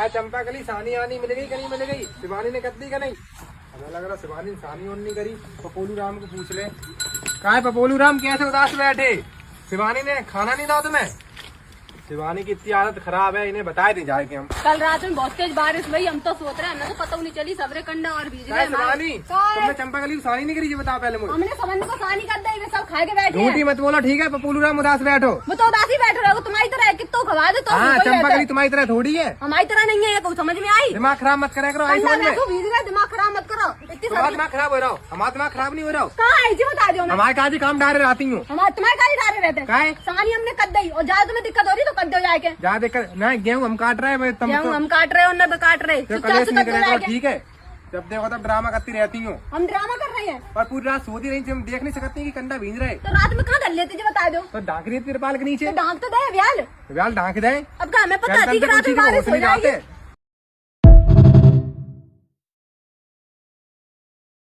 चंपा कली सानी आनी मिल गई, कहीं मिल गई? शिवानी ने कर दी का नहीं? हमें लग रहा शिवानी सानी और नहीं करी। पपोलू राम को पूछ ले। कहा है पपोलू राम, कैसे उदास बैठे? शिवानी ने खाना नहीं था तुम्हें? शिवानी की इतनी आदत खराब है, इन्हें बताए नहीं जाए कि हम कल रात में बहुत तेज बारिश हुई, हम तो सोच रहे हैं, हमें तो पता नहीं चली, सबरे कंडे और भीज गए। शिवानी तुमने चंपा कली को सानी नहीं करी? बता पहले मुझे। हमने समझने को सानी कर दी, वे सब खा के बैठे झूठी मत बोलो, ठीक है? पपोलू राम उदास बैठो। वो तो उदासी बैठे रहो, तुम्हारी तरह है, कितो खवा दे तो हाँ, चंपा कली तुम्हारी तरह थोड़ी है, हमारी तरह नहीं है। ये कुछ समझ में आई? दिमाग खराब मत करा करो। भीज गए, दिमाग खराब मत करो। तुम्हारा दिमाग खराब हो रहा हो, हमारा दिमाग खराब नहीं हो रहा हो। कहाँ है जी, बता दो। हमारे काजी काम डारे रहती हूँ, हमारे तुम्हारे काली डारे रहते काहे? सानी हमने कर दी, और ज्यादा तुम्हें दिक्कत हो रही तो कर दो जाके। ज्यादा दिक्कत नहीं, गेहूँ हम काट रहे हैं, गेहूं हम काट रहे हैं और न काट रहे, चुपचाप से कर दो जाके। ठीक है? जब देखो तब ड्रामा करती रहती हूँ। हम ड्रामा कर रहे हैं और पूरी रात सोती रही थी, हम देख नहीं सकते कि कंधा भीज रहे। तो रात में कहाँ कर लेते जी, बता दो। तो ढाक रही है तिरपाल के नीचे, तो ढांक तो दे व्याल, व्याल ढाक दे। अब का हमें पता थी कि रात में बारिश हो जाएगी।